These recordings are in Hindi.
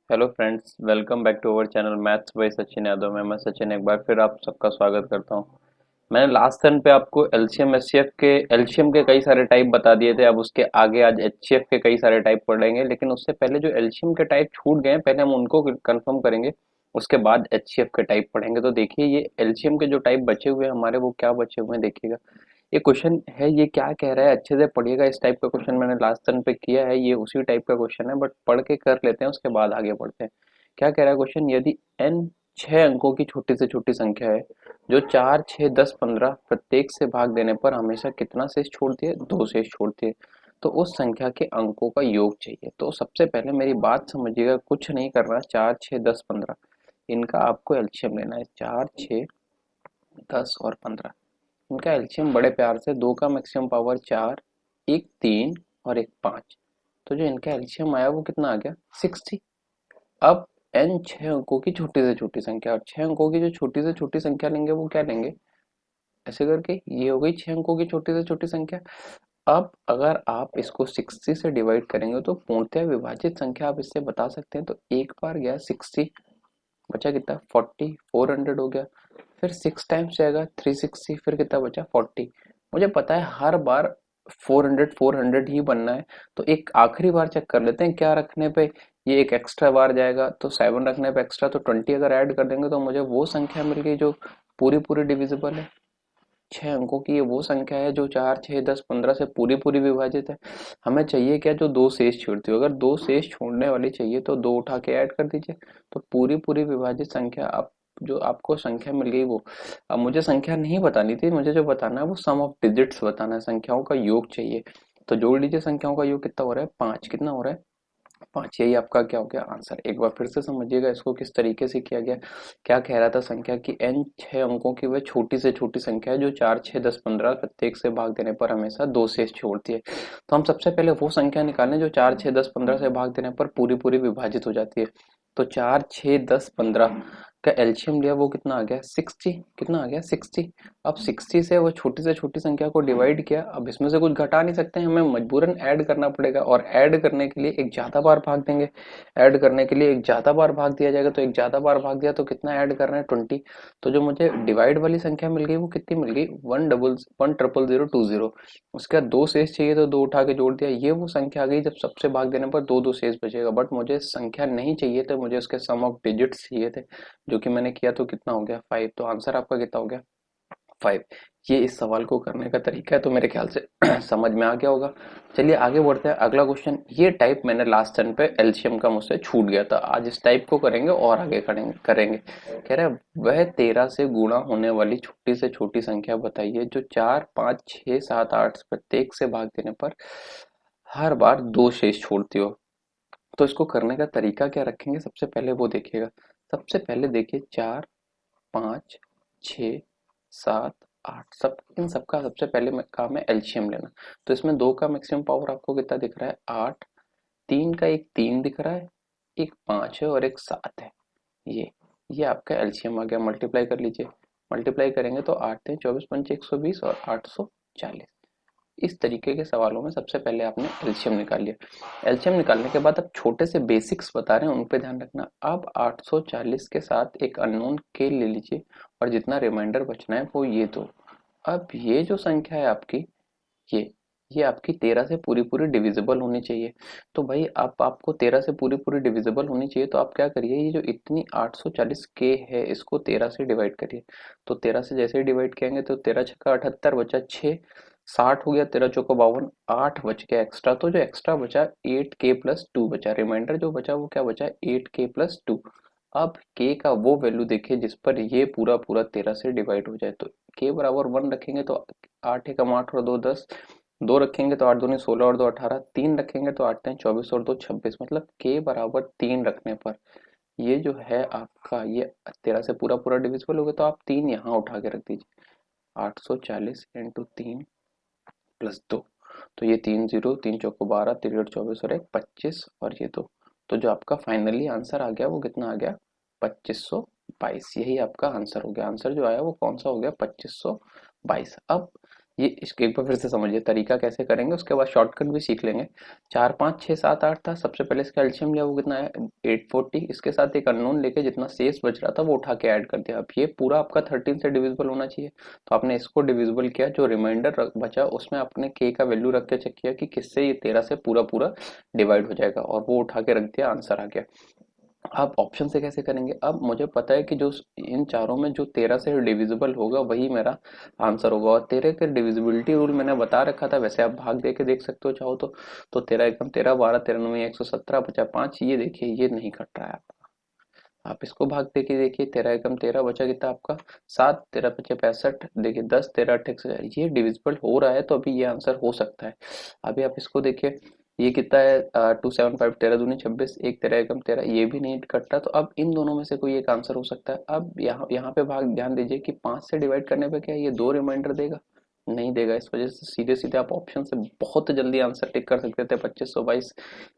Hello friends, welcome back to our channel maths by Sachin Yadav में। मैं सचिन एक बार फिर आप सबका स्वागत करता हूं। मैंने लास्ट टर्न पे आपको एलसीएम एचसीएफ के एलसीएम के कई सारे टाइप बता दिए थे। अब उसके आगे आज एचसीएफ के कई सारे टाइप पढ़ेंगे, लेकिन उससे पहले जो एलसीएम के टाइप छूट गए हैं पहले हम उनको कंफर्म करेंगे। उसके बाद एचसीएफ के टाइप पढ़ेंगे। तो देखिए, ये एलसीएम के जो टाइप बचे हुए हैं हमारे, वो क्या बचे हुए हैं देखिएगा। ये क्वेश्चन है, ये क्या कह रहा है अच्छे से पढ़िएगा। इस टाइप का क्वेश्चन मैंने लास्ट टर्न पे किया है, ये उसी टाइप का क्वेश्चन है, बट पढ़ के कर लेते हैं, उसके बाद आगे बढ़ते हैं। क्या कह रहा है क्वेश्चन, यदि n 6 अंकों की छोटी से छोटी संख्या है जो 4, 6, 10, 15 प्रत्येक से भाग देने पर हमेशा कितना शेष छोड़ती है? 2 शेष छोड़ती है। तो उस संख्या के अंकों का योग चाहिए। तो सबसे पहले मेरी बात समझिएगा, कुछ नहीं करना। 4, 6, 10, 15 इनका आपको एलसीएम लेना है। 4, 6, 10 और 15 इनका एलसीएम बड़े प्यार से, 2 का मैक्सिमम पावर 4, एक 3 और एक 5। तो जो इनका एलसीएम आया वो कितना आ गया? 60। अब n 6 अंकों की छोटी से छोटी संख्या, और 6 अंकों की जो छोटी से छोटी संख्या लेंगे वो क्या लेंगे? ऐसे करके ये हो गई 6 अंकों की छोटी से छोटी संख्या। अब अगर आप इसको 60 से डिवाइड करेंगे तो पूर्णतः विभाजित संख्या आप इससे बता सकते हैं। तो एक बार गया 60, बचा कितना? 40, 400 हो गया। फिर 6 टाइम्स जाएगा 360, फिर कितना बचा? 40। मुझे पता है हर बार 400 400 ही बनना है। तो एक आखिरी बार चेक कर लेते हैं क्या रखने पे ये एक एक्स्ट्रा बार जाएगा। तो 7 रखने पे एक्स्ट्रा, तो 20 अगर ऐड कर देंगे तो मुझे वो संख्या मिल गई जो पूरी पूरी डिविजिबल है। 6 अंकों की ये वो संख्या है जो 4, 6, 10, 15 से पूरी पूरी विभाजित है। हमें चाहिए क्या? जो 2 शेष छोड़ती हो। अगर 2 शेष छोड़ने वाली चाहिए तो 2 उठा के ऐड कर दीजिए। तो पूरी पूरी विभाजित संख्या, आप जो आपको संख्या मिल गई वो। अब मुझे संख्या नहीं बतानी थी, मुझे जो बताना है वो सम ऑफ डिजिट्स बताना है, संख्याओं का योग चाहिए। तो जोड़ लीजिए, संख्याओं का योग कितना हो रहा है? 5। कितना हो रहा है? 5। यही आपका क्या हो गया? आंसर। एक बार फिर से समझिएगा इसको किस तरीके से किया गया। क्या कह रहा था संख्या की n 6 अंकों की वह छोटी से छोटी संख्या है जो 4, 6, 10, 15 प्रत्येक से भाग देने पर हमेशा 2 शेष छोड़ती है। तो हम सबसे पहले वो संख्या निकालें जो 4, 6, 10, 15 से भाग देने पर पूरी पूरी विभाजित हो जाती है। तो 4, 6, 10, 15 का एलसीएम लिया, वो कितना आ गया? 60। कितना आ गया? 60। अब 60 से वो छोटी से छोटी संख्या को डिवाइड किया। अब इसमें से कुछ घटा नहीं सकते, हमें मजबूरन ऐड करना पड़ेगा, और ऐड करने के लिए एक ज्यादा बार भाग देंगे। ऐड करने के लिए एक ज्यादा बार भाग दिया जाएगा। तो एक ज्यादा बार भाग दिया तो कितना ऐड करना है? 20। तो जो मुझे डिवाइड वाली संख्या मिल गई वो कितनी मिल गई? 1000020। उसके बाद 2 शेष चाहिए तो 2 उठा के जोड़ दिया। ये वो संख्या आ गई जब सबसे भाग देने पर 2 2 शेष बचेगा। बट मुझे संख्या नहीं चाहिए थे, मुझे उसके सम ऑफ डिजिट्स चाहिए थे, जो कि मैंने किया। तो कितना हो गया? 5। तो आंसर आपका कितना हो गया? 5। ये इस सवाल को करने का तरीका है, तो मेरे ख्याल से समझ में आ गया होगा। चलिए आगे बढ़ते हैं। अगला क्वेश्चन, ये टाइप मैंने लास्ट टर्न पे एलसीएम का मुझसे छूट गया था, आज इस टाइप को करेंगे और आगे करेंगे। कह रहे हैं वह 13 से गुणा होने वाली छोटी से छोटी संख्या बताइए जो 4, 5, 6, 7, 8 प्रत्येक से भाग देने पर हर बार 2 शेष छोड़ती हो। तो इसको करने का तरीका क्या रखेंगे, सबसे पहले वो देखिएगा। सबसे पहले देखिए, 4, 5, 6, 7, 8, सब इन सबका सबसे पहले काम है एलसीएम लेना। तो इसमें 2 का मैक्सिमम पावर आपको कितना दिख रहा है? 8। 3 का एक 3 दिख रहा है, एक 5 है और एक 7 है। ये आपका एलसीएम आ गया। मल्टीप्लाई कर लीजिए। मल्टीप्लाई करेंगे तो 8 × 24 = 120 और 840। इस तरीके के सवालों में सबसे पहले आपने एलसीएम निकाल लिया। एलसीएम निकालने के बाद अब छोटे से बेसिक्स बता रहे हैं, उन पे ध्यान रखना। अब 840 के साथ एक अननोन के ले लीजिए, और जितना रिमाइंडर बचना है वो ये दो। अब ये जो संख्या है आपकी, ये ये आपकी 13 से पूरी पूरी डिविजिबल होनी चाहिए। तो भाई आप आपको 13 से पूरी पूरी डिविजिबल होनी चाहिए, तो आप क्या करिए, ये जो इतनी 840 के है इसको 13 से डिवाइड करिए। तो 13 से जैसे ही डिवाइड करेंगे तो 13 छक्का 78 बचा 6, 60 हो गया, 13 चौको 52, 8 बच गया एक्स्ट्रा। तो जो एक्स्ट्रा बचा 8k+2 बचा। रिमाइंडर जो बचा वो क्या बचा? 8k+2। अब k का वो वैल्यू देखिए जिस पर ये पूरा पूरा 13 से डिवाइड हो जाए। तो k बराबर 1 रखेंगे तो 8 एकम 8 और 2 10, 2 रखेंगे तो 8 दूनी 16 और 2 18, 3 रखेंगे तो 8 3 24 और 2 26। मतलब k बराबर 3 रखने पर ये जो है आपका, ये 13 से पूरा पूरा डिविजिबल हो गया। तो आप 3 यहाँ उठा के रख दीजिए। 840 इंटू 3 प्लस 2। तो ये 3 0, 3 चौको 12, 3 8 24 और 1 25 और ये 2। तो जो आपका फाइनली आंसर आ गया वो कितना आ गया? 2522। यही आपका आंसर हो गया। आंसर जो आया वो कौन सा हो गया? 2522। अब ये इसके एक बार फिर से समझिए तरीका कैसे करेंगे, उसके बाद शॉर्टकट भी सीख लेंगे। 4 5 6 7 8 था, सबसे पहले इसका एलसीएम लिया, वो कितना है 840, इसके साथ एक अननोन लेके जितना शेष बच रहा था वो उठा के ऐड कर दिया। अब ये पूरा आपका 13 से डिविजिबल होना चाहिए, तो आपने इसको डिविजिबल किया, जो रिमाइंडर बचा उसमें आपने के का वैल्यू रख के चेक किया कि किससे ये 13 से पूरा पूरा डिवाइड हो जाएगा, और वो उठा के रख दिया, आंसर आ गया। आप ऑप्शन से कैसे करेंगे, अब मुझे पता है कि जो इन चारों में जो 13 से डिविजिबल होगा वही मेरा आंसर होगा, और 13 के डिविजिबिलिटी रूल मैंने बता रखा था, वैसे आप भाग दे के देख सकते हो चाहो तो 13 एकदम 13 12 13 9 117 बचा 5, ये देखिए ये नहीं कट रहा है आपका। आप इसको भाग दे के देखिए, 13 एकम 13 बचा कितना आपका 7, 13 पचे 65, देखिए 10 13 28, ये डिविजिबल हो रहा है तो अभी ये आंसर हो सकता है। अभी आप इसको देखिए, ये कितना है 275, 13 दूनी 26, एक 13 एकम 13, ये भी नहीं कटता, तो अब इन दोनों में से कोई एक आंसर हो सकता है। अब यहाँ यहाँ पे भाग ध्यान दीजिए कि 5 से डिवाइड करने पे क्या है, ये 2 रिमाइंडर देगा, नहीं देगा, इस वजह से सीधे सीधे आप ऑप्शन से बहुत जल्दी आंसर टिक कर सकते थे 2522।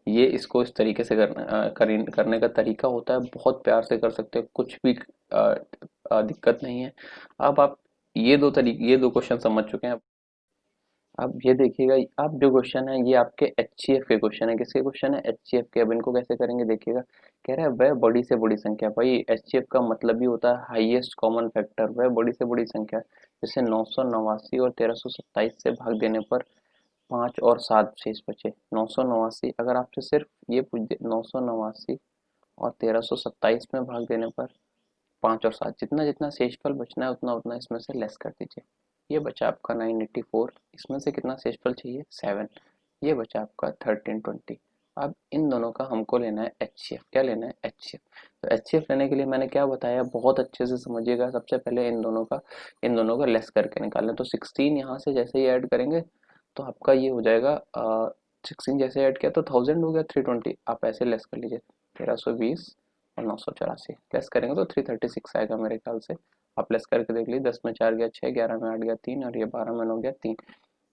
ये इसको इस तरीके से करने का तरीका होता है, बहुत प्यार से कर सकते हो, कुछ भी दिक्कत नहीं है। अब आप ये दो क्वेश्चन समझ चुके हैं। अब ये देखिएगा, आप जो क्वेश्चन है ये आपके एचसीएफ के क्वेश्चन है, किसके क्वेश्चन है एचसीएफ के। अब इनको कैसे करेंगे देखिएगा, कह रहा है वह बड़ी से बड़ी संख्या, भाई एचसीएफ का मतलब ही होता है हाईएस्ट कॉमन फैक्टर, वह बड़ी से बड़ी संख्या जैसे 989 और 1327 से भाग देने पर 5 और 7 शेष बचे। 989, अगर आपसे सिर्फ ये पूछ दे 989 और 1327 में भाग देने पर 5 और 7, जितना जितना शेषफल बचना है उतना उतना इसमें से लेस कर दीजिए। ये बचा आपका 984, इसमें से कितना शेषफल चाहिए 7, ये बचा आपका 1320। अब इन दोनों का हमको लेना है एचसीएफ, क्या लेना है एचसीएफ। तो एचसीएफ लेने के लिए मैंने क्या बताया, बहुत अच्छे से समझिएगा। सबसे पहले इन दोनों का लेस करके निकालना, तो 16 यहाँ से जैसे ही ऐड करेंगे तो आपका ये हो जाएगा 16 जैसे ऐड किया तो 1000 हो गया, 320 आप ऐसे लेस कर लीजिए, 1320 और 984 लेस करेंगे तो 336 आएगा मेरे ख्याल से। आप लेस करके देख लीजिए, 10 में 4 गया 6, 11 में 8 गया 3, और ये 12 में 9 गया 3,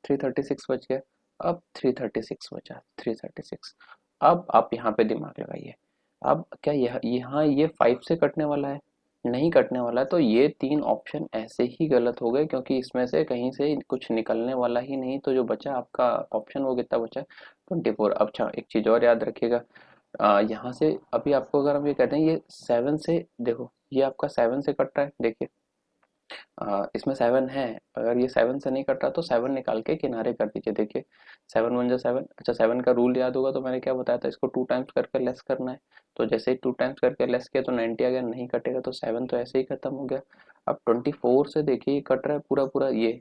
336 बच गया। अब 336 बचा, 336। अब आप यहाँ पे दिमाग लगाइए, अब क्या यह यहाँ ये 5 से कटने वाला है, नहीं कटने वाला है, तो ये 3 ऑप्शन ऐसे ही गलत हो गए, क्योंकि इसमें से कहीं से कुछ निकलने वाला ही नहीं। तो जो बचा आपका ऑप्शन वो कितना बचा 24। अब अच्छा एक चीज और याद रखिएगा, यहाँ से अभी आपको अगर हम ये कहते हैं ये 7 से, देखो ये आपका 7 से कट रहा है, देखिए इसमें 7 है, अगर ये 7 से नहीं कट रहा तो 7 निकाल के किनारे कर दीजिए, देखिए 7 1 जा 7। अच्छा 7 का रूल याद होगा, तो मैंने क्या बताया था, इसको 2 टाइम्स करके लेस करना है, तो जैसे ही 2 टाइम्स करके लेस किया तो 90 आ गया, नहीं कटेगा तो 7 तो ऐसे ही खत्म हो गया। अब 24 से देखिए ये कट रहा है पूरा पूरा, ये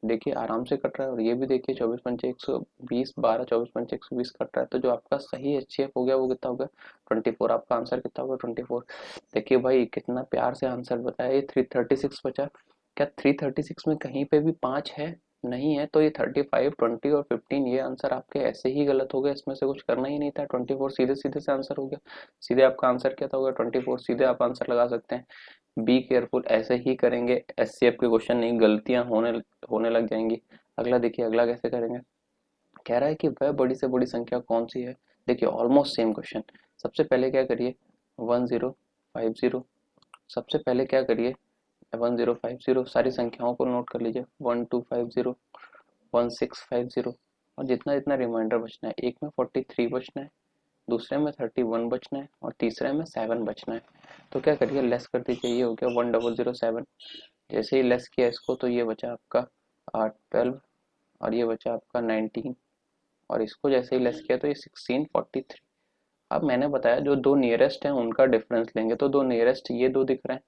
देखिए आराम से कट रहा है, और ये भी देखिए 24 पंचे 120, 12 24 पंचे 120 कट रहा है, तो जो आपका सही एचसीएफ हो गया वो कितना हो गया 24। आपका आंसर कितना होगा 24। देखिए भाई कितना प्यार से आंसर बताया, ये 336 बचा। क्या 336 में कहीं पे भी 5 है, नहीं है, तो ये 35 20 और 15 ये आंसर आपके ऐसे ही गलत हो गए, इसमें से कुछ करना ही नहीं था। 24 सीधे सीधे से आंसर हो गया, सीधे आपका आंसर क्या था होगा 24, सीधे आप आंसर लगा सकते हैं। बी केयरफुल, ऐसे ही करेंगे एचसीएफ के क्वेश्चन, नहीं गलतियां होने लग जाएंगी। अगला देखिए, अगला कैसे करेंगे, कह रहा है कि वह बड़ी से बड़ी संख्या कौन सी है। देखिए ऑलमोस्ट सेम क्वेश्चन, सबसे पहले क्या करिए 1050, सबसे पहले क्या करिए 1050, सारी संख्याओं को नोट कर लीजिए, 1250, 1650, और जितना जितना रिमाइंडर बचना है, एक में 43 बचना है, दूसरे में 31 बचना है, और तीसरे में 7 बचना है। तो क्या करिए लेस कर दीजिए, ये हो गया 1007। जैसे ही लेस किया इसको तो ये बचा आपका 12, और ये बचा आपका 19, और इसको जैसे ही लेस किया तो ये 1643। अब मैंने बताया जो दो नियरेस्ट हैं उनका डिफरेंस लेंगे, तो दो नियरेस्ट ये दो दिख रहे हैं,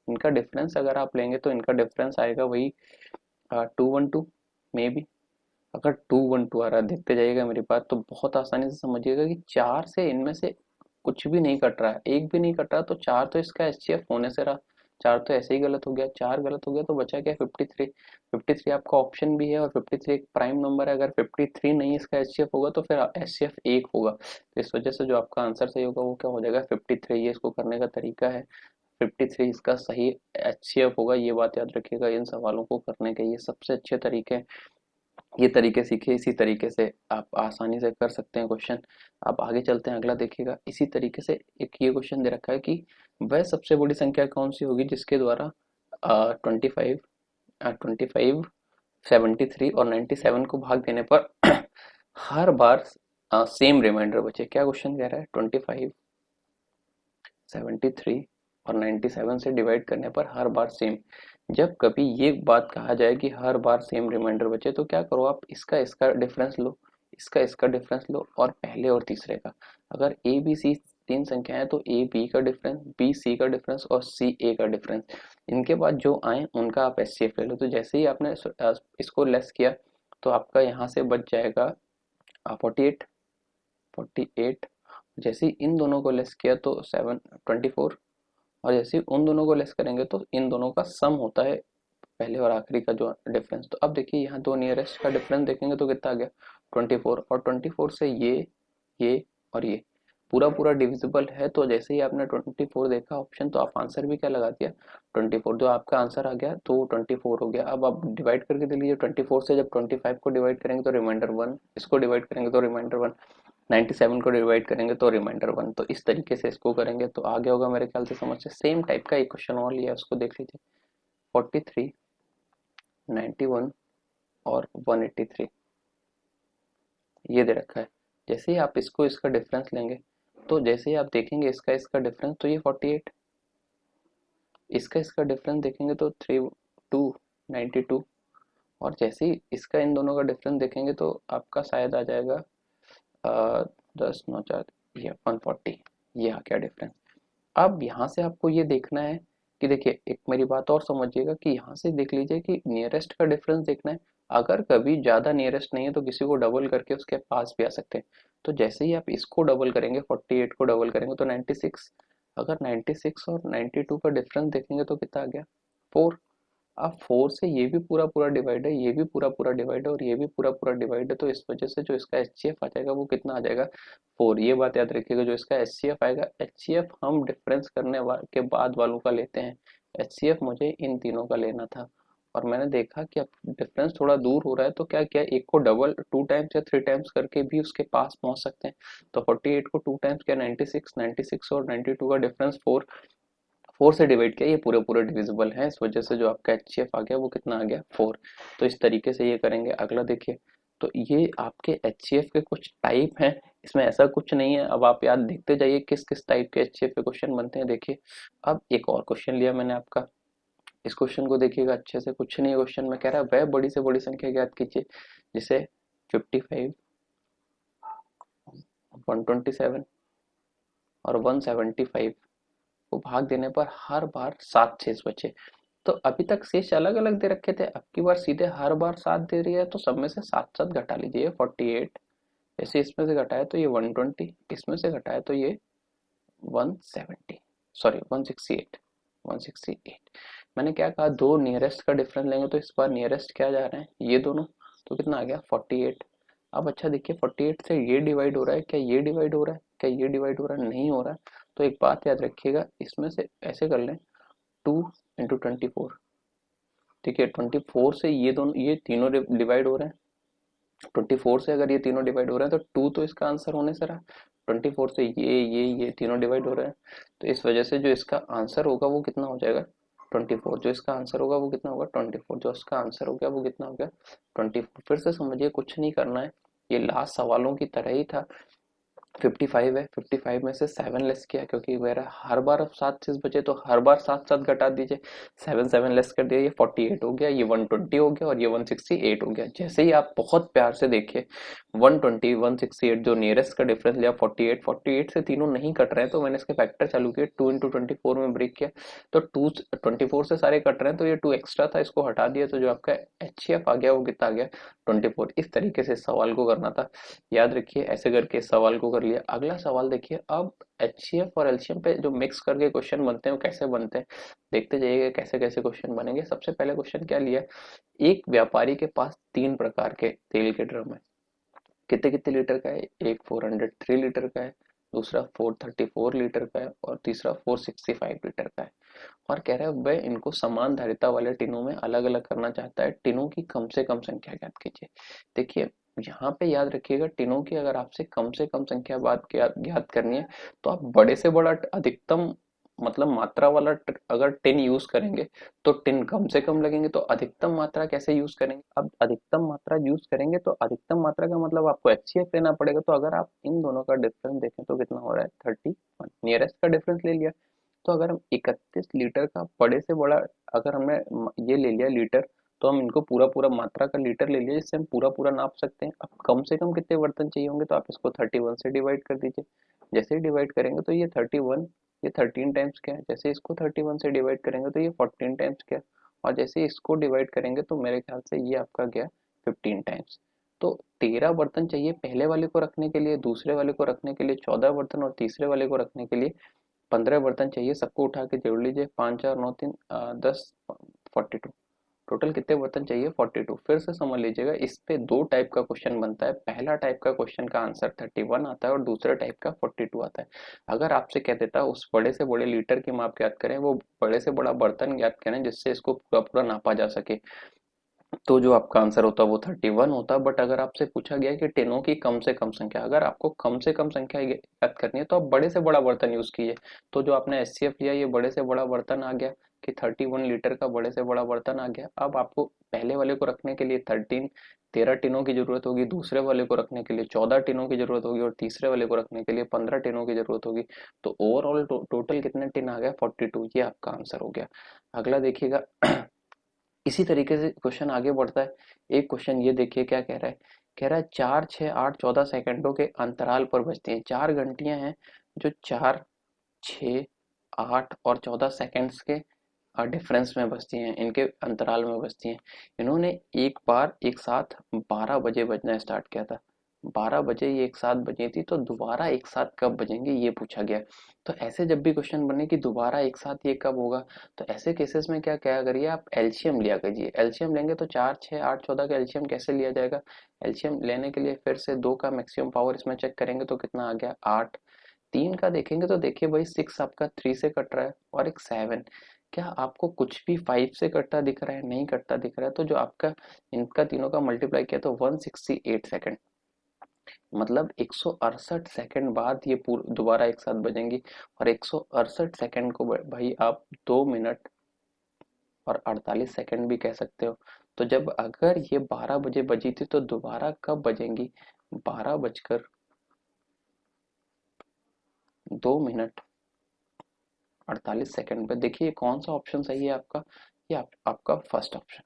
इनका डिफरेंस अगर आप लेंगे तो इनका डिफरेंस आएगा वही 212 मे बी। अगर 212 आ रहा है, देखते जाइएगा मेरी बात, तो बहुत आसानी से समझिएगा कि 4 से इनमें से कुछ भी नहीं कट रहा है, एक भी नहीं कट रहा, तो 4 तो इसका एचसीएफ होने से रहा, 4 तो ऐसे ही गलत हो गया, 4 गलत हो गया तो बचा क्या 53। 53 आपका ऑप्शन भी है, और 53 एक प्राइम नंबर है, अगर 53 नहीं इसका एचसीएफ होगा तो फिर एचसीएफ 1 होगा, तो इस वजह से जो आपका आंसर सही होगा वो क्या हो जाएगा 53। ये इसको करने का तरीका है, 53 इसका सही एचसीएफ होगा, ये बात याद रखिएगा। इन सवालों को करने के ये सबसे अच्छे तरीके हैं, ये तरीके सीखिए, इसी तरीके से आप आसानी से कर सकते हैं क्वेश्चन। आप आगे चलते हैं, अगला देखिएगा, इसी तरीके से एक ये क्वेश्चन दे रखा है कि वह सबसे बड़ी संख्या कौन सी होगी जिसके द्वारा 25 73 और 97 को भाग देने पर हर बार सेम रिमाइंडर बचे। क्या क्वेश्चन कह रहा है? 25, 73 और 97 से डिवाइड करने पर हर बार सेम। जब कभी ये बात कहा जाए कि हर बार सेम रिमाइंडर बचे तो क्या करो आप, इसका इसका डिफरेंस लो, इसका इसका डिफरेंस लो और पहले और तीसरे का। अगर ए बी सी तीन संख्या है तो ए बी का डिफरेंस, बी सी का डिफरेंस और सी ए का डिफरेंस, इनके बाद जो आए उनका आप एचसीएफ ले लो। तो जैसे ही आपने इसको लेस किया तो आपका यहाँ से बच जाएगा 48, 48। जैसे ही इन दोनों को लेस किया तो 24, और जैसे ही उन दोनों को लेस करेंगे तो इन दोनों का सम होता है पहले और आखिरी का जो डिफरेंस। तो अब देखिए यहाँ दो नियरेस्ट का डिफरेंस देखेंगे तो कितना आ गया? 24, और 24 से ये और ये पूरा पूरा डिविजिबल है। तो जैसे ही आपने 24 देखा ऑप्शन तो आप आंसर भी क्या लगा दिया? 24। जो आपका आंसर आ गया तो 24 हो गया। अब आप डिवाइड करके देख लीजिए, 24 से जब 25 को डिवाइड करेंगे तो रिमाइंडर 1, इसको डिवाइड करेंगे तो रिमाइंडर 1, 97 को डिवाइड करेंगे तो रिमाइंडर 1। तो इस तरीके से इसको करेंगे तो आगे होगा मेरे ख्याल से समझ से। सेम टाइप का एक क्वेश्चन और लिया, उसको देख लीजिए। 43, 91 और 183 ये दे रखा है। जैसे ही आप इसको इसका डिफरेंस लेंगे तो जैसे ही आप देखेंगे इसका इसका डिफरेंस तो ये 48, इसका इसका डिफरेंस देखेंगे तो 92, और जैसे ही इसका इन दोनों का डिफरेंस देखेंगे तो आपका शायद आ जाएगा 10 9 4 ये 140। ये आ गया डिफरेंस। अब यहाँ से आपको ये देखना है कि देखिए, एक मेरी बात और समझिएगा कि यहाँ से देख लीजिए कि नियरेस्ट का डिफरेंस देखना है। अगर कभी ज़्यादा नियरेस्ट नहीं है तो किसी को डबल करके उसके पास भी आ सकते हैं। तो जैसे ही आप इसको डबल करेंगे, 48 को डबल करेंगे तो 96। अगर 96 और 92 का डिफरेंस देखेंगे तो कितना आ गया? 4। अब 4 से ये भी पूरा पूरा डिवाइड है, ये भी पूरा पूरा डिवाइड है और ये भी पूरा पूरा डिवाइड है। तो इस वजह से जो इसका एचसीएफ आ जाएगा वो कितना आ जाएगा? 4। ये बात याद रखिएगा, जो इसका एचसीएफ आएगा, एचसीएफ हम डिफरेंस करने के बाद वालों का लेते हैं। एचसीएफ मुझे इन तीनों का लेना था और मैंने देखा कि अब डिफरेंस थोड़ा दूर हो रहा है तो क्या किया, एक को डबल 2 टाइम्स या 3 टाइम्स करके भी उसके पास पहुंच सकते हैं। तो 48 को 2 टाइम्स किया, 96 और 92 का डिफरेंस 4, 4 से डिवाइड किया, ये पूरे पूरे डिविजिबल है। इस वजह से जो आपका एचसीएफ आ गया वो कितना आ गया? 4। तो इस तरीके से ये करेंगे। अगला देखिए, तो ये आपके एचसीएफ के कुछ टाइप हैं, इसमें ऐसा कुछ नहीं है। अब आप याद देखते जाइए किस किस टाइप के एचसीएफ के क्वेश्चन बनते हैं। देखिए, अब एक और क्वेश्चन लिया मैंने आपका, इस क्वेश्चन को देखिएगा अच्छे से। कुछ नहीं, क्वेश्चन में कह रहा है वह बड़ी से बड़ी संख्या ज्ञात कीजिए जिसे 55, 127 और 175 को भाग देने पर हर बार 7 शेष बचे। तो अभी तक शेष अलग अलग दे रखे थे, अब की बार सीधे हर बार 7 दे रही है। तो सब में से 7 घटा लीजिए। 48 ऐसे इसमें से घटाए तो ये 120, इसमें से घटाए तो ये 170, सॉरी 168, 168। मैंने क्या कहा, दो नियरेस्ट का डिफरेंस लेंगे तो इस बार नियरेस्ट क्या जा रहे हैं? ये दोनों। तो कितना आ गया? 48। अब अच्छा देखिए, 48 से ये डिवाइड हो रहा है, क्या ये डिवाइड हो रहा है? क्या ये डिवाइड हो रहा है? नहीं हो रहा है। तो एक बात याद रखिएगा, इसमें से ऐसे कर लें, 2 × 24। देखिए 24 से ये दोनों, ये तीनों डिवाइड हो रहे हैं। 24 से अगर ये तीनों डिवाइड हो रहे हैं तो 2 तो इसका आंसर होने से रहा। 24 से ये तीनों डिवाइड हो रहे हैं। तो इस वजह से जो इसका आंसर होगा वो कितना हो जाएगा? 24। जो इसका आंसर होगा वो कितना होगा? 24। जो इसका आंसर हो गया वो कितना हो गया? 24। फिर से समझिए, कुछ नहीं करना है, ये लास्ट सवालों की तरह ही था। 55 है, 55 में से 7 लेस किया क्योंकि मेरा हर बार अब 7 चीज बचे तो हर बार 7 घटा दीजिए। 7 लेस कर दिया, ये 48 हो गया, ये 120 हो गया और ये 168 हो गया। जैसे ही आप बहुत प्यार से देखिए, 120 168 जो नियरेस्ट का डिफरेंस लिया, 48 से तीनों नहीं कट रहे हैं तो मैंने इसके फैक्टर चालू किए, 2 × 24 में ब्रेक किया तो 24 से सारे कट रहे हैं तो ये 2 एक्स्ट्रा था, इसको हटा दिया तो जो आपका एचसीएफ आ गया वो कितना आ गया? 24। इस तरीके से सवाल को करना था। याद रखिए, ऐसे करके इस सवाल को कर लिया। अगला सवाल देखिए, अब एचसीएफ और एलसीएम पे जो मिक्स करके क्वेश्चन बनते हैं वो कैसे बनते हैं, देखते जाइएगा कैसे कैसे क्वेश्चन बनेंगे। सबसे पहले क्वेश्चन क्या लिया, एक व्यापारी के पास 3 प्रकार के तेल के ड्रम है। कितने कितने लीटर का है? एक 403 लीटर का है, दूसरा 434 लीटर का है और तीसरा 465 लीटर का है। और कह रहा है वह इनको समान धारिता वाले टिनों में अलग अलग करना चाहता है, टिनों की कम से कम संख्या ज्ञात कीजिए। देखिए, यहाँ पे याद रखिएगा, टिनों की अगर आपसे कम से कम संख्या ज्ञात करनी है तो आप बड़े से बड़ा अधिकतम मतलब मात्रा वाला अगर 10 यूज करेंगे तो 10 कम से कम लगेंगे, तो अधिकतम मात्रा कैसे यूज करेंगे? अब अधिकतम मात्रा यूज करेंगे तो अधिकतम मात्रा का मतलब आपको एचसीएफ लेना पड़ेगा। तो अगर आप इन दोनों का डिफरेंस देखें तो कितना हो रहा है, 31। नियरेस्ट का डिफरेंस ले लिया। तो अगर हम 31 लीटर का बड़े से बड़ा, अगर हमने ये ले लिया लीटर, तो हम इनको पूरा पूरा मात्रा का लीटर ले लिया, जिससे हम पूरा पूरा नाप सकते हैं। अब कम से कम कितने बर्तन चाहिए होंगे, तो आप इसको 31 से डिवाइड कर दीजिए। जैसे ही डिवाइड करेंगे तो ये 31, ये 13 टाइम्स क्या है, जैसे इसको 31 से डिवाइड करेंगे तो ये 14 टाइम्स क्या है, और जैसे इसको डिवाइड करेंगे तो मेरे ख्याल से ये आपका गया 15 टाइम्स। तो 13 बर्तन चाहिए पहले वाले को रखने के लिए, दूसरे वाले को रखने के लिए 14 बर्तन, और तीसरे वाले को रखने के लिए 15 बर्तन चाहिए। सबको उठा के जोड़ लीजिए, 5 4 9 3 10, 42। टोटल कितने बर्तन चाहिए, 42। फिर से समझ लीजिएगा, इस पे दो टाइप का क्वेश्चन बनता है। पहला टाइप का क्वेश्चन का आंसर 31 आता है और दूसरे टाइप का 42 आता है। अगर आपसे कह देता उस बड़े से बड़े लीटर की माप ज्ञात करें, वो बड़े से बड़ा बर्तन ज्ञात करें जिससे इसको पूरा पूरा नापा जा सके, तो जो आपका आंसर होता वो 31 होता। बट अगर आपसे पूछा गया कि टेनों की कम से कम संख्या, अगर आपको कम से कम संख्या ज्ञात करनी है तो आप बड़े से बड़ा बर्तन यूज कीजिए। तो जो आपने एचसीएफ लिया, ये बड़े से बड़ा बर्तन आ गया कि 31 लीटर का बड़े से बड़ा बर्तन आ गया। अब आपको पहले वाले को रखने के लिए 13 टिनों की जरूरत होगी, दूसरे वाले को रखने के लिए 14 टिनों की जरूरत होगी, और तीसरे वाले को रखने के लिए 15 टिनों की जरूरत होगी। तो ओवरऑल टोटल कितने टिन आ गया, 42। ये आपका आंसर हो गया। अगला देखिएगा। इसी तरीके से क्वेश्चन आगे बढ़ता है। एक क्वेश्चन ये देखिए क्या कह रहा है। कह रहा है 4 6 8 14 सेकंडों के अंतराल पर बजती हैं। 4 घंटियां हैं जो 4 6 8 और 14 सेकंड्स के डिफरेंस में बजती हैं, इनके अंतराल में बजती हैं। इन्होंने एक बार एक साथ 12 बजे बजना स्टार्ट किया था। 12 बजे ये एक साथ बजी थी, तो दोबारा एक साथ कब बजेंगे ये पूछा गया। तो ऐसे जब भी क्वेश्चन बने कि दोबारा एक साथ ये कब होगा, तो ऐसे केसेस में क्या क्या करिए, आप एलसीएम लिया कीजिए। एलसीएम लेंगे तो 4 6 8 14 का एलसीएम कैसे लिया जाएगा। एलसीएम लेने के लिए फिर से 2 का मैक्सिमम पावर इसमें चेक करेंगे तो कितना आ गया, 8। 3 का देखेंगे तो देखिए भाई 6 आपका 3 से कट रहा है, और एक 7। क्या आपको कुछ भी 5 से कटता दिख रहा है, नहीं कटता दिख रहा है। तो जो आपका इनका तीनों का मल्टीप्लाई किया तो 168 सेकंड, मतलब 168 सेकंड बाद ये पूरा दोबारा एक साथ बजेंगी। और 168 सेकंड को भाई आप 2 मिनट और 48 सेकंड भी कह सकते हो। तो जब अगर ये 12 बजे बजी थी तो दोबारा कब बजेंगी, 12 बजकर 2 मिनट 48 सेकंड पे। देखिए कौन सा ऑप्शन सही है आपका, ये आपका फर्स्ट ऑप्शन,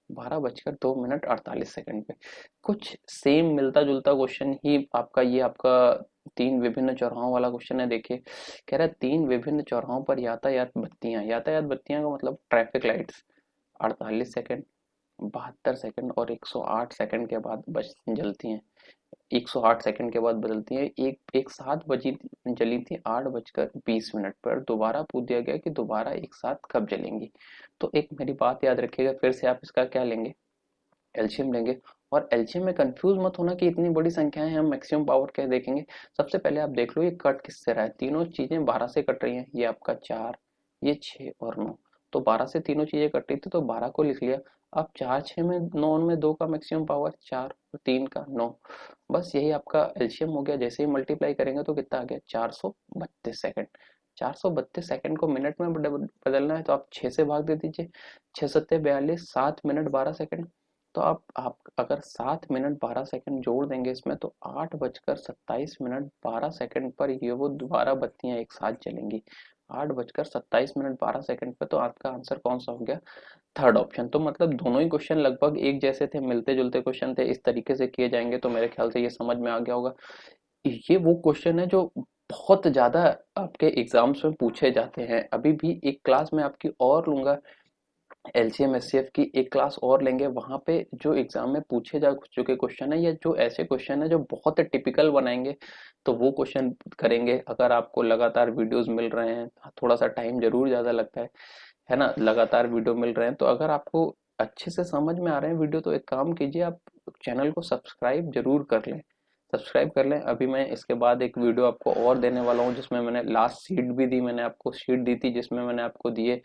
12 बजकर 2 मिनट 48 सेकंड पे। कुछ सेम मिलता जुलता क्वेश्चन ही आपका, ये आपका 3 विभिन्न चौराहों वाला क्वेश्चन है। देखिए कह रहा है 3 विभिन्न चौराहों पर यातायात बत्तियां का मतलब ट्रैफिक लाइट्स 48 सेकंड, 72 सेकंड और 108 सेकंड के बाद बच जलती हैं। 108 सेकंड के बाद बदलती है। एक साथ बजी जली थी 8 बजकर 20 मिनट पर, दोबारा पूछ दिया गया कि दोबारा एक साथ कब जलेंगी। तो एक मेरी बात याद रखिएगा, फिर से आप इसका क्या लेंगे, एलसीएम लेंगे। और एलसीएम में कंफ्यूज मत होना कि इतनी बड़ी संख्याएं हैं, हम मैक्सिमम पावर क्या देखेंगे। सबसे पहले आप देख लो ये कट किससे रहा है, तीनों चीजें 12 से कट रही हैं। ये आपका 4, ये 6 और 9, तो 12 से तीनों चीजें कट रही थी तो 12 को लिख लिया। अब 4 6 में 9 में 2 का मैक्सिमम पावर 4 और 3 का 9, बस यही आपका एलसीएम हो गया। जैसे ही मल्टीप्लाई करेंगे तो कितना आ गया, 432 सेकंड। 432 सेकंड को मिनट में बदलना है तो आप 6 से भाग दे दीजिए, 6 सत्ते 42, 7 मिनट 12 सेकंड। तो आप अगर 7 मिनट 12 सेकंड जोड़ देंगे इसमें तो 8 बजकर 27 मिनट 12 सेकंड पर ये वो दोबारा बत्तियां एक साथ जलेंगी। 8 बजकर 27 मिनट 12 सेकंड पे, तो आपका आंसर कौन सा हो गया, थर्ड ऑप्शन। तो मतलब दोनों ही क्वेश्चन लगभग एक जैसे थे, मिलते जुलते क्वेश्चन थे। इस तरीके से किए जाएंगे तो मेरे ख्याल से ये समझ में आ गया होगा। ये वो क्वेश्चन है जो बहुत ज्यादा आपके एग्जाम्स में पूछे जाते हैं। अभी भी एक क्लास में आपकी और लूंगा, एलसीएम एचसीएफ की एक क्लास और लेंगे, वहां पे जो एग्जाम में पूछे जा चुके क्वेश्चन है या जो ऐसे क्वेश्चन है जो बहुत टिपिकल बनाएंगे, तो वो क्वेश्चन करेंगे। अगर आपको लगातार वीडियोस मिल रहे हैं, थोड़ा सा टाइम जरूर ज्यादा लगता है ना, लगातार वीडियो मिल रहे हैं, तो अगर आपको अच्छे से समझ में आ रहे हैं वीडियो, तो एक काम कीजिए, आप चैनल को सब्सक्राइब जरूर कर लें। सब्सक्राइब कर लें। अभी मैं इसके बाद एक वीडियो आपको और देने वाला हूँ, जिसमें मैंने लास्ट शीट भी दी, मैंने आपको शीट दी थी जिसमें मैंने आपको दिए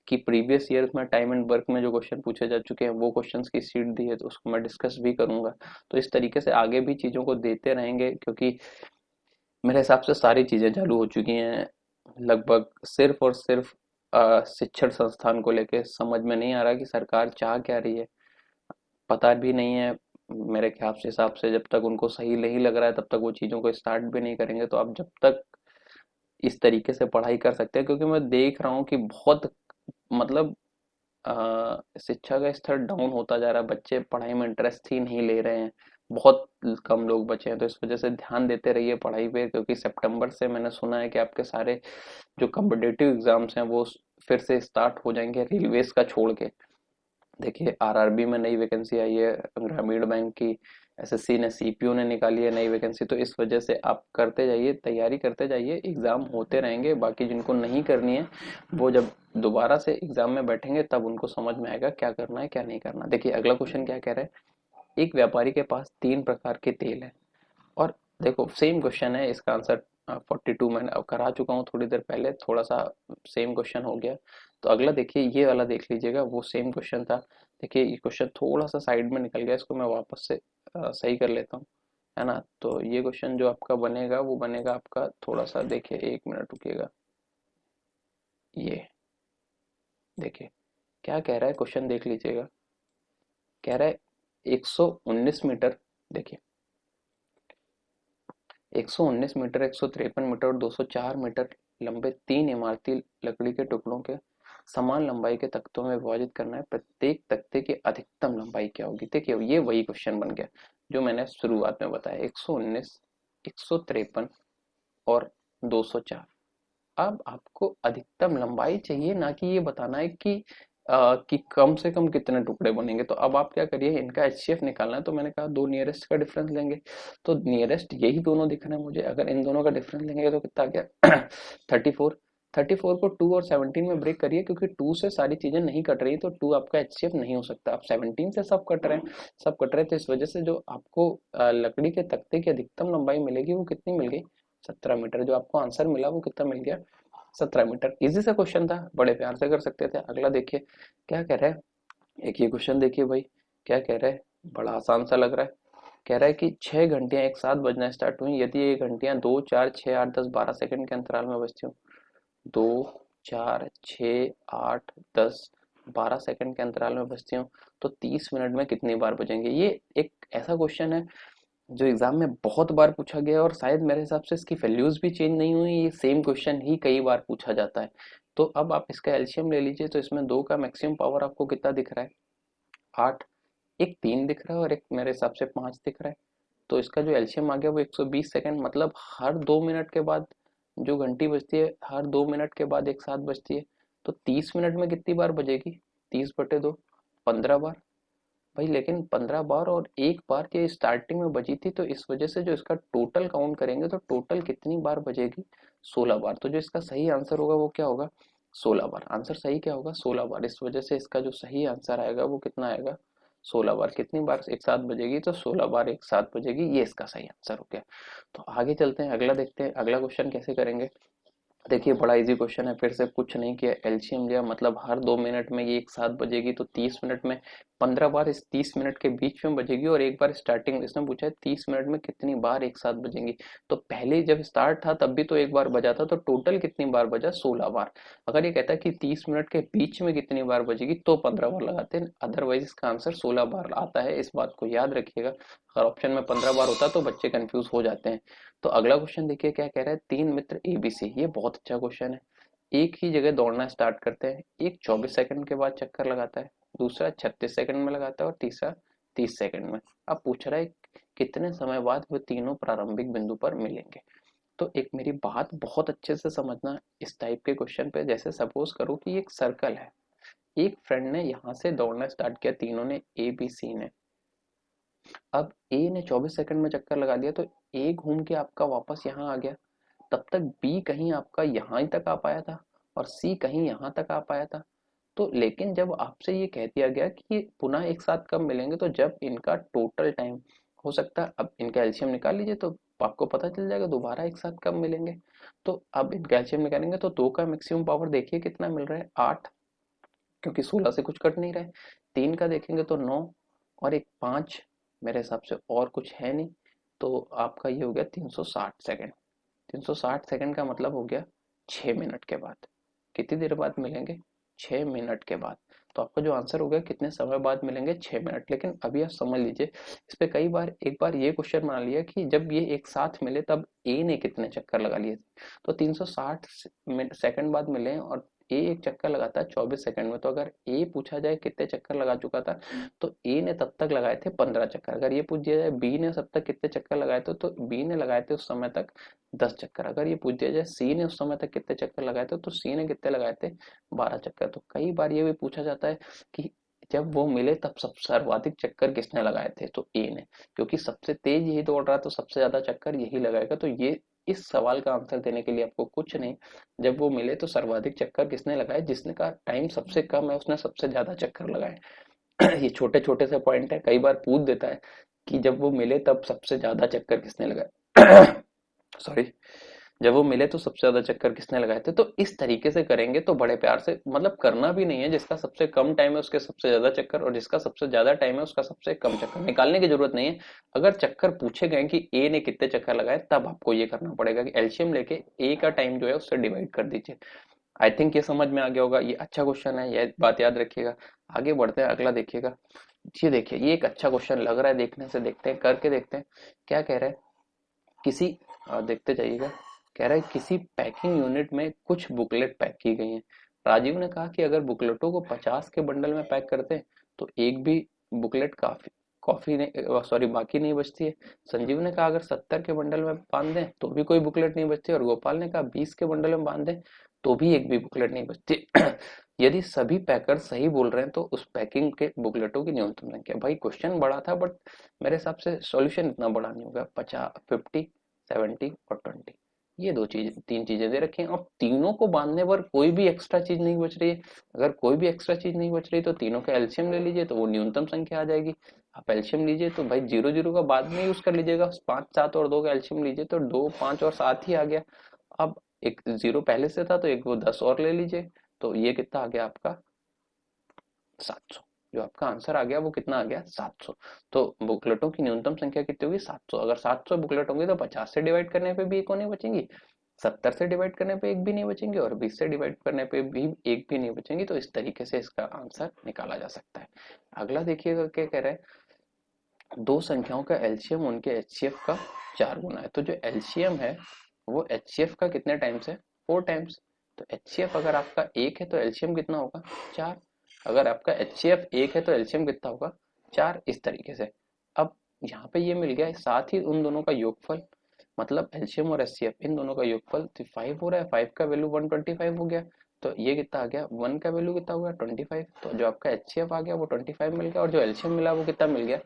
कि प्रीवियस ईयर में टाइम एंड वर्क में जो क्वेश्चन पूछे जा चुके हैं वो क्वेश्चंस की शीट दी है, तो उसको मैं डिस्कस भी करूंगा। तो इस तरीके से आगे भी चीजों को देते रहेंगे, क्योंकि मेरे हिसाब से सारी चीजें चालू हो चुकी हैं। लगभग सिर्फ और सिर्फ शिक्षण संस्थान को लेके समझ में नहीं आ रहा कि सरकार चाह क्या रही है, पता भी नहीं है। मेरे ख्याल से हिसाब से जब तक उनको सही नहीं लग रहा है तब तक वो चीज़ों को स्टार्ट भी नहीं करेंगे। तो आप जब तक इस तरीके से पढ़ाई कर सकते हैं, क्योंकि मैं देख रहा हूँ कि बहुत मतलब शिक्षा का स्तर डाउन होता जा रहा है, बच्चे पढ़ाई में इंटरेस्ट ही नहीं ले रहे हैं, बहुत कम लोग बचे हैं। तो इस वजह से ध्यान देते रहिए पढ़ाई पे, क्योंकि सितंबर से मैंने सुना है कि आपके सारे जो कॉम्पिटिटिव एग्जाम्स हैं वो फिर से स्टार्ट हो जाएंगे, रेलवेज का छोड़ के। देखिए आरआरबी में नई वैकेंसी आई है, ग्रामीण बैंक की, एसएससी ने, सीपीयू ने निकाली है नई वैकेंसी। तो इस वजह से आप करते जाइए, तैयारी करते जाइए, एग्जाम होते रहेंगे। बाकी जिनको नहीं करनी है वो जब दोबारा से एग्जाम में बैठेंगे तब उनको समझ में आएगा क्या करना है क्या नहीं करना। देखिए अगला क्वेश्चन क्या कह रहा है, एक व्यापारी के पास 3 प्रकार के तेल है। और देखो सेम क्वेश्चन है, इसका आंसर 42 मैंने अब करा चुका हूँ थोड़ी देर पहले, थोड़ा सा सेम क्वेश्चन हो गया। तो अगला देखिए, ये वाला देख लीजिएगा, वो सेम क्वेश्चन था। देखिए ये क्वेश्चन थोड़ा सा साइड में निकल गया, इसको मैं वापस से सही कर लेता हूँ, है ना। तो ये क्वेश्चन जो आपका बनेगा वो बनेगा आपका, थोड़ा सा देखिए, 1 मिनट रुकिएगा। ये देखिए क्या कह रहा है, क्वेश्चन देख लीजिएगा। कह रहा है 119 मीटर, देखिए 119 मीटर, 153 मीटर और 204 मीटर लंबे 3 इमारती लकड़ी के टुकड़ों के समान लंबाई के तख्तों में विभाजित करना है। प्रत्येक तख्ते की अधिकतम लंबाई क्या होगी। देखिए ये वही क्वेश्चन बन गया जो मैंने शुरुआत में बताया, 119, 153 और 204। अब आपको अधिकतम लंबाई चाहिए, ना कि ये बताना है कि कम से कम कितने टुकड़े बनेंगे। तो अब आप क्या करिए, इनका एचसीएफ निकालना है। तो मैंने कहा दो नियरेस्ट का डिफरेंस लेंगे, तो नियरेस्ट यही दोनों दिख रहे हैं मुझे। अगर इन दोनों का डिफरेंस लेंगे तो कितना आ गया 34। 34 को 2 और 17 में ब्रेक करिए, क्योंकि 2 से सारी चीजें नहीं कट रही, तो 2 आपका एचसीएफ नहीं हो सकता। अब 17 से सब कट रहे हैं, सब कट रहे हैं, तो इस वजह से जो आपको लकड़ी के तख्ते की अधिकतम लंबाई मिलेगी वो कितनी मिल गई, 17 मीटर। जो आपको आंसर मिला वो कितना मिल गया, 17 मीटर। इजी सा क्वेश्चन था, बड़े प्यार से कर सकते थे। अगला देखिए क्या कह रहा है, एक ये क्वेश्चन देखिए भाई, क्या कह रहा है, बड़ा आसान सा लग रहा है। कह रहा है कि 6 घंटियां एक साथ बजना स्टार्ट हुई यदि ये घंटियां 2, 4, 6, 8, 10, 12 सेकंड के अंतराल में बजती हूँ। 2, 4, 6, 8, 10, 12 सेकंड के अंतराल में बजती हूँ, तो 30 मिनट में कितनी बार बजेंगे। ये एक ऐसा क्वेश्चन है जो एग्जाम में बहुत बार पूछा गया है, और शायद मेरे हिसाब से इसकी वैल्यूज भी चेंज नहीं हुई, ये सेम क्वेश्चन ही कई बार पूछा जाता है। तो अब आप इसका एलसीएम ले लीजिए, तो इसमें 2 का मैक्सिमम पावर आपको कितना दिख रहा है, 8, एक 3 दिख रहा है और एक मेरे हिसाब से 5 दिख रहा है। तो इसका जो एलसीएम आ गया वो 120 सेकंड, मतलब हर 2 मिनट के बाद जो घंटी बजती है, हर 2 मिनट के बाद एक साथ बजती है। तो 30 मिनट में कितनी बार बजेगी, 30/2, 15 बार भाई। लेकिन 15 बार और एक बार ये स्टार्टिंग में बजी थी, तो इस वजह से जो इसका टोटल काउंट करेंगे तो टोटल कितनी बार बजेगी, 16 बार। तो जो इसका सही आंसर होगा वो क्या होगा, 16 बार। आंसर सही क्या होगा, 16 बार। इस वजह से इसका जो सही आंसर आएगा वो कितना आएगा, 16 बार। कितनी बार एक साथ बजेगी, तो 16 बार एक साथ बजेगी, ये इसका सही आंसर हो गया। तो आगे चलते हैं, अगला देखते हैं, अगला क्वेश्चन कैसे करेंगे। देखिए बड़ा इजी क्वेश्चन है, फिर से कुछ नहीं किया, एलसीएम लिया, मतलब हर 2 मिनट में ये एक साथ बजेगी, तो 30 मिनट में 15 बार इस 30 मिनट के बीच में बजेगी, और एक बार स्टार्टिंग में। इसने पूछा है 30 मिनट में कितनी बार एक साथ बजेंगी। तो पहले जब स्टार्ट था तब भी तो एक बार बजा था, तो टोटल कितनी बार बजा, 16 बार। अगर ये कहता है कि 30 मिनट के बीच में कितनी बार बजेगी तो 15 बार लगाते हैं, अदरवाइज इसका आंसर 16 बार आता है। इस बात को याद रखिएगा, अगर ऑप्शन में 15 बार होता तो बच्चे कंफ्यूज हो जाते हैं। तो अगला क्वेश्चन देखिए क्या कह रहा है, 3 मित्र एबीसी, ये बहुत अच्छा क्वेश्चन है। एक ही जगह दौड़ना स्टार्ट करते हैं, एक 24 सेकंड के बाद चक्कर लगाता है, दूसरा 36 सेकंड में लगाता है और तीसरा 30 सेकंड में। अब पूछ रहा है कितने समय बाद वे तीनों प्रारंभिक बिंदु पर मिलेंगे। तो एक मेरी बात बहुत अच्छे से समझना इस टाइप के क्वेश्चन पे। जैसे सपोज करो कि एक सर्कल है, एक फ्रेंड ने यहाँ से दौड़ना स्टार्ट किया, तीनों ने, ए बी सी ने। अब ए ने 24 सेकंड में चक्कर लगा दिया, तो ए घूम के आपका वापस यहाँ आ गया। तब तक बी कहीं आपका यहाँ तक आ पाया था और सी कहीं यहाँ तक आ पाया था। तो लेकिन जब आपसे ये कह दिया गया कि ये पुनः एक साथ कब मिलेंगे, तो जब इनका टोटल टाइम हो सकता है। अब इनका एलसीएम निकाल लीजिए तो आपको पता चल जाएगा दोबारा एक साथ कब मिलेंगे। तो अब इनका एलसीएम निकालेंगे तो 2 का मैक्सिमम पावर देखिए कितना मिल रहा है, 8, क्योंकि 16 से कुछ कट नहीं रहा है। 3 का देखेंगे तो 9, और एक 5, मेरे हिसाब से और कुछ है नहीं। तो आपका ये हो गया 360 सेकंड। 360 सेकंड का मतलब हो गया 6 मिनट के बाद। कितनी देर बाद मिलेंगे? 6 मिनट के बाद। तो आपका जो आंसर होगा कितने समय बाद मिलेंगे? 6 मिनट। लेकिन अभी आप समझ लीजिए, इस पे कई बार एक बार ये क्वेश्चन बना लिया कि जब ये एक साथ मिले तब ए ने कितने चक्कर लगा लिए थे। तो 360 सेकंड बाद मिले और ए एक चक्कर लगाता है 24 सेकंड में। तो अगर ए पूछा जाए कितने चक्कर लगा चुका था, तो ए ने तब तक लगाए थे 15 चक्कर। अगर ये पूछ दिया जाए बी ने तब तक कितने चक्कर लगाए थे, तो बी ने लगाए थे उस समय तक 10 चक्कर। अगर ये पूछ दिया जाए सी ने उस समय तक कितने चक्कर लगाए थे, तो सी ने कितने लगाए थे? 12 चक्कर। तो कई बार ये भी पूछा जाता है कि जब वो मिले तब सब सर्वाधिक चक्कर किसने लगाए थे, तो ए ने, क्योंकि सबसे तेज यही दौड़ रहा तो सबसे ज्यादा चक्कर यही लगाएगा। तो ये इस सवाल का आंसर देने के लिए आपको कुछ नहीं, जब वो मिले तो सर्वाधिक चक्कर किसने लगाए, जिसने का टाइम सबसे कम है उसने सबसे ज्यादा चक्कर लगाए। ये छोटे छोटे से पॉइंट है, कई बार पूछ देता है कि जब वो मिले तब सबसे ज्यादा चक्कर किसने लगाए। सॉरी, जब वो मिले तो सबसे ज्यादा चक्कर किसने लगाए थे। तो इस तरीके से करेंगे तो बड़े प्यार से, मतलब करना भी नहीं है, जिसका सबसे कम टाइम है उसके सबसे ज्यादा चक्कर, और जिसका सबसे ज्यादा टाइम है उसका सबसे कम चक्कर। निकालने की जरूरत नहीं है। अगर चक्कर पूछे गए कि ए ने कितने चक्कर लगाए, तब आपको ये करना पड़ेगा कि एलसीएम लेके ए का टाइम जो है उससे डिवाइड कर दीजिए। आई थिंक ये समझ में आ गया होगा। ये अच्छा क्वेश्चन है, ये बात याद रखिएगा। आगे बढ़ते हैं, अगला देखिएगा। ये देखिए, ये एक अच्छा क्वेश्चन लग रहा है देखने से, देखते हैं करके देखते हैं क्या कह रहा है। किसी देखते जाइएगा। कह रहा है किसी पैकिंग यूनिट में कुछ बुकलेट पैक की गई हैं। राजीव ने कहा कि अगर बुकलेटों को 50 के बंडल में पैक करते हैं तो एक भी बुकलेट काफी कॉफी नहीं, सॉरी, बाकी नहीं बचती है। संजीव ने कहा अगर 70 के बंडल में बांध दें तो भी कोई बुकलेट नहीं बचती, और गोपाल ने कहा 20 के बंडल में बांध दें तो भी एक भी बुकलेट नहीं बचती। यदि सभी पैकर सही बोल रहे हैं तो उस पैकिंग के बुकलेटों की न्यूनतम संख्या। भाई क्वेश्चन बड़ा था, बट मेरे हिसाब से सॉल्यूशन इतना बड़ा नहीं होगा। 50, 50, 70 और 20, ये तीन चीजें दे रखी हैं, और तीनों को बांधने पर कोई भी एक्स्ट्रा चीज नहीं बच रही है। अगर कोई भी एक्स्ट्रा चीज नहीं बच रही तो तीनों का एलसीएम ले लीजिए, तो वो न्यूनतम संख्या आ जाएगी। आप एलसीएम लीजिए तो भाई 0 0 का बाद में यूज कर लीजिएगा। 5 7 और 2 का एलसीएम लीजिए तो 2 5 और 7 ही आ गया। अब एक जीरो पहले से था तो एक वो 10 और ले लीजिए, तो ये कितना आ गया आपका? 700। जो आपका आंसर आ गया वो कितना आ गया? 700। तो बुकलेटों की न्यूनतम संख्या कितनी होगी? 700। अगर 700 बुकलेट होंगी तो 50 से डिवाइड करने पे भी एक नहीं बचेंगी, 70 से डिवाइड करने पे एक भी नहीं बचेंगे, और 20 से डिवाइड करने पे भी एक भी नहीं बचेंगी। तो इस तरीके से इसका आंसर निकाला जा सकता है। अगला देखिएगा क्या कह रहा है। दो संख्याओं का एलसीएम उनके एचसीएफ का 4 गुना है। तो जो एलसीएम है वो एचसीएफ का कितने टाइम्स है? 4 टाइम्स। तो एचसीएफ अगर आपका 1 है तो एलसीएम कितना होगा? 4। अगर आपका एचसीएफ 1 है तो एलसीएम कितना होगा? 4। इस तरीके से। अब यहाँ पे ये मिल गया, साथ ही उन दोनों का योगफल, मतलब एलसीएम और एचसीएफ इन दोनों का योगफल तो 5 हो रहा है। 5 का वैल्यू 125 हो गया। तो ये कितना आ गया? 1 का वैल्यू कितना हो गया? 25। तो जो आपका एचसीएफ आ गया वो 25 मिल गया, और जो एलसीएम मिला वो कितना मिल गया?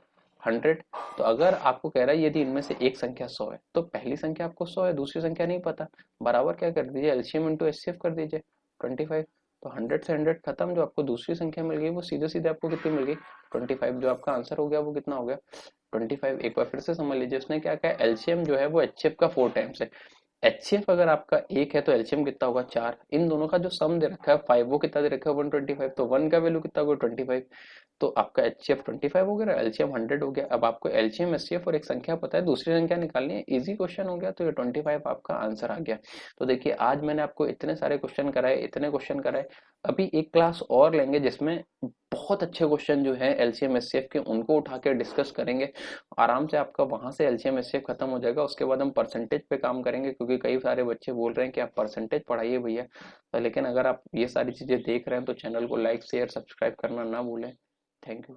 100। तो अगर आपको कह रहा है यदि इनमें से एक संख्या 100 है, तो पहली संख्या आपको 100 है, दूसरी संख्या नहीं पता, बराबर क्या कर दीजिए? एलसीएम इंटू एचसीएफ कर दीजिए 25। तो 100 से 100 खत्म। जो आपको दूसरी संख्या मिल गई वो सीधे सीधे आपको कितनी मिल गई? 25। जो आपका आंसर हो गया वो कितना हो गया? 25। एक बार फिर से समझ लीजिए, उसने क्या कहा, एलसीएम जो है वो एचसीएफ का 4 टाइम्स है। एचसीएफ अगर आपका 1 है तो एलसीएम कितना होगा? 4। इन दोनों का जो सम दे रखा है 5, वो कितना दे रखा है? 125। तो 1 का वैल्यू कितना होगा? 25। तो आपका एचसीएफ 25 हो गया, एलसीएम 100 हो गया। अब आपको एलसीएम, एचसीएफ और एक संख्या पता है, दूसरी संख्या निकालनी है। इजी क्वेश्चन हो गया। तो ये 25 आपका आंसर आ गया। तो देखिए, आज मैंने आपको इतने सारे क्वेश्चन कराए, इतने क्वेश्चन कराए। अभी एक क्लास और लेंगे जिसमें बहुत अच्छे क्वेश्चन जो है एलसीएम एचसीएफ के, उनको उठा के डिस्कस करेंगे। आराम से आपका वहां से एलसीएम एचसीएफ खत्म हो जाएगा। उसके बाद हम परसेंटेज पे काम करेंगे, क्योंकि कई सारे बच्चे बोल रहे हैं कि आप परसेंटेज पढ़ाइए भैया। तो लेकिन अगर आप ये सारी चीजें देख रहे हैं तो चैनल को लाइक शेयर सब्सक्राइब करना ना भूलें। Thank you.